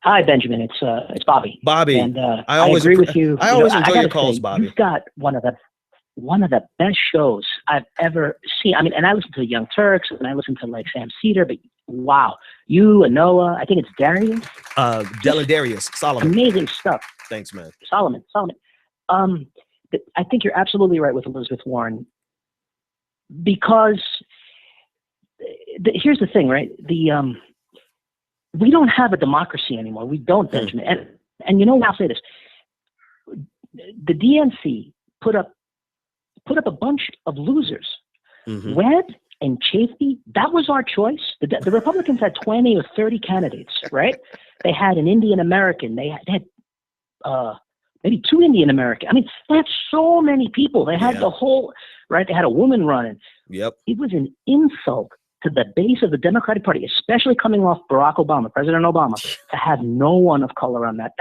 Hi, Benjamin. It's Bobby. Bobby, And I I always agree with you. I You know, always I enjoy your gotta calls, say, Bobby. you've got one of the best shows I've ever seen. I mean, and I listen to the Young Turks, and I listen to like Sam Cedar, but wow, you and Noah, I think it's Darius. Just Darius Solomon. amazing stuff. Thanks, man. Solomon. Um, I think you're absolutely right with Elizabeth Warren because here's the thing, right? We don't have a democracy anymore. We don't, Benjamin. And you know, I'll say this: the DNC put up a bunch of losers. Webb and Chafee, that was our choice. The Republicans had 20 or 30 candidates, right? They had an Indian American. They had maybe 2 Indian American. I mean, they had so many people. They had the whole, right? They had a woman running. Yep. It was an insult to the base of the Democratic Party, especially coming off Barack Obama, President Obama, to have no one of color on that.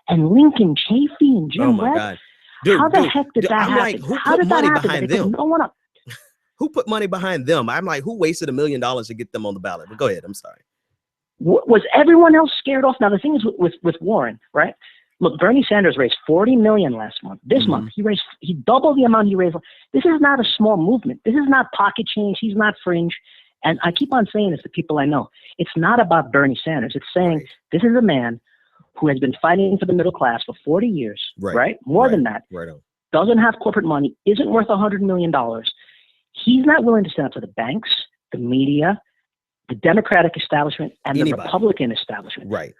And Lincoln Chafee and Jim Oh my Webb. God. Dude, How the heck did that I'm happen? like, who How put did that money happen? behind They put them? no one up. Who put money behind them? I'm like, who wasted $1 million to get them on the ballot? But go ahead. I'm sorry. Was everyone else scared off? Now the thing is with Warren, right? Look, Bernie Sanders raised $40 million last month. This month he doubled the amount he raised. This is not a small movement. This is not pocket change. He's not fringe. And I keep on saying this to people I know. It's not about Bernie Sanders. It's saying this is a man who has been fighting for the middle class for 40 years, right? More than that. Right on. Doesn't have corporate money, isn't worth $100 million. He's not willing to stand up to the banks, the media, the Democratic establishment, and the Republican establishment. Right.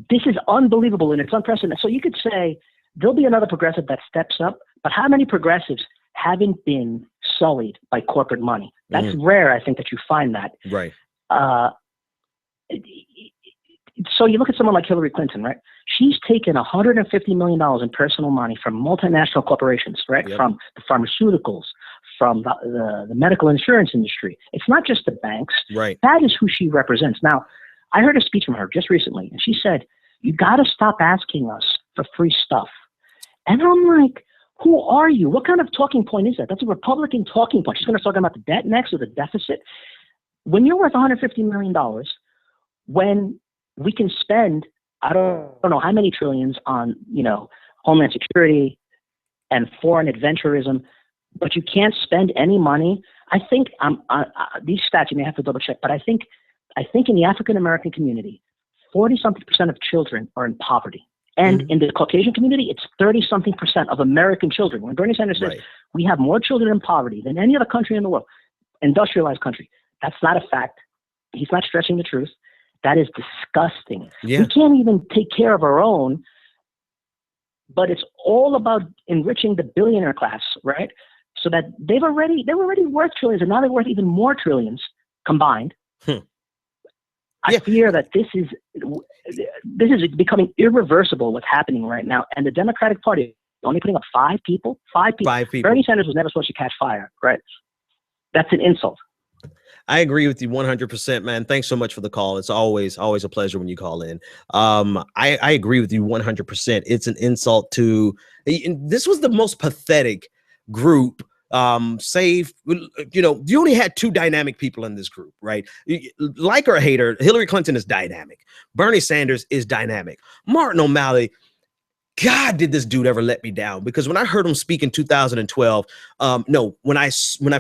This is unbelievable, and it's unprecedented. So you could say there'll be another progressive that steps up, but how many progressives haven't been sullied by corporate money? That's rare, I think, that you find that. Right. So you look at someone like Hillary Clinton, right? She's taken $150 million in personal money from multinational corporations, right? Yep. From the pharmaceuticals, from the medical insurance industry. It's not just the banks. Right. That is who she represents. Now, I heard a speech from her just recently, and she said, you got to stop asking us for free stuff. And I'm like, who are you? What kind of talking point is that? That's a Republican talking point. She's going to talk about the debt next or the deficit. When you're worth $150 million, when we can spend, I don't know how many trillions on, Homeland Security and foreign adventurism, but you can't spend any money. I think these stats you may have to double check, but I think in the African American community, 40-something% of children are in poverty. And in the Caucasian community, it's 30-something% of American children. When Bernie Sanders says we have more children in poverty than any other country in the world, industrialized country, that's not a fact. He's not stretching the truth. That is disgusting. Yeah. We can't even take care of our own, but it's all about enriching the billionaire class, right? So that they were already worth trillions, and now they're worth even more trillions combined. I fear that this is becoming irreversible. What's happening right now, and the Democratic Party only putting up 5 people. 5 people. 5 people. Bernie Sanders was never supposed to catch fire, right? That's an insult. I agree with you 100%, man. Thanks so much for the call. It's always a pleasure when you call in. I agree with you 100%. It's an insult to. This was the most pathetic group. Save, you only had 2 dynamic people in this group, right? Like or hate her, Hillary Clinton is dynamic. Bernie Sanders is dynamic. Martin O'Malley, God, did this dude ever let me down? Because when I heard him speak in 2012, when I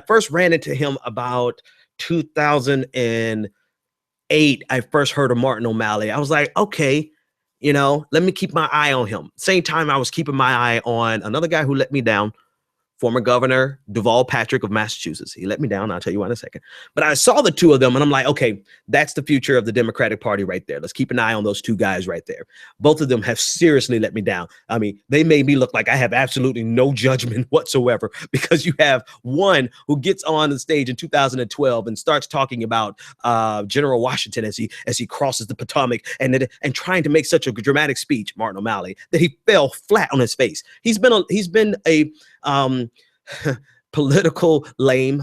first ran into him about 2008, I first heard of Martin O'Malley. I was like, okay, let me keep my eye on him. Same time I was keeping my eye on another guy who let me down, former Governor Deval Patrick of Massachusetts. He let me down. I'll tell you why in a second. But I saw the 2 of them and I'm like, okay, that's the future of the Democratic Party right there. Let's keep an eye on those 2 guys right there. Both of them have seriously let me down. I mean, they made me look like I have absolutely no judgment whatsoever, because you have one who gets on the stage in 2012 and starts talking about General Washington as he crosses the Potomac and trying to make such a dramatic speech, Martin O'Malley, that he fell flat on his face. He's been a political lame.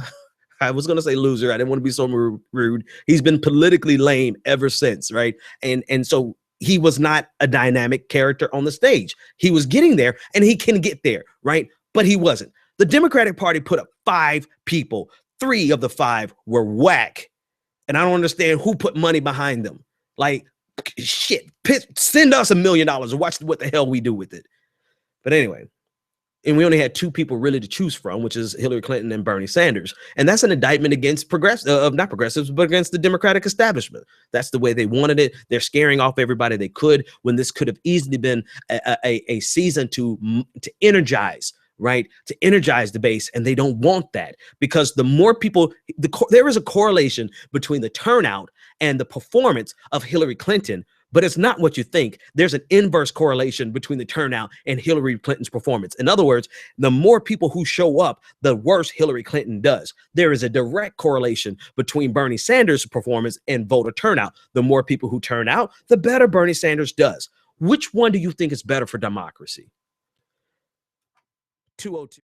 I was going to say loser. I didn't want to be so rude. He's been politically lame ever since, right? And so he was not a dynamic character on the stage. He was getting there, and he can get there, right? But he wasn't. The Democratic Party put up 5 people. 3 of the 5 were whack. And I don't understand who put money behind them. Like, shit, send us $1 million and watch what the hell we do with it. But anyway, and we only had two people really to choose from, which is Hillary Clinton and Bernie Sanders. And that's an indictment against not progressives, but against the Democratic establishment. That's the way they wanted it. They're scaring off everybody they could, when this could have easily been a season to energize, right? To energize the base. And they don't want that, because the more people, there is a correlation between the turnout and the performance of Hillary Clinton. But it's not what you think. There's an inverse correlation between the turnout and Hillary Clinton's performance. In other words, the more people who show up, the worse Hillary Clinton does. There is a direct correlation between Bernie Sanders' performance and voter turnout. The more people who turn out, the better Bernie Sanders does. Which one do you think is better for democracy? 202.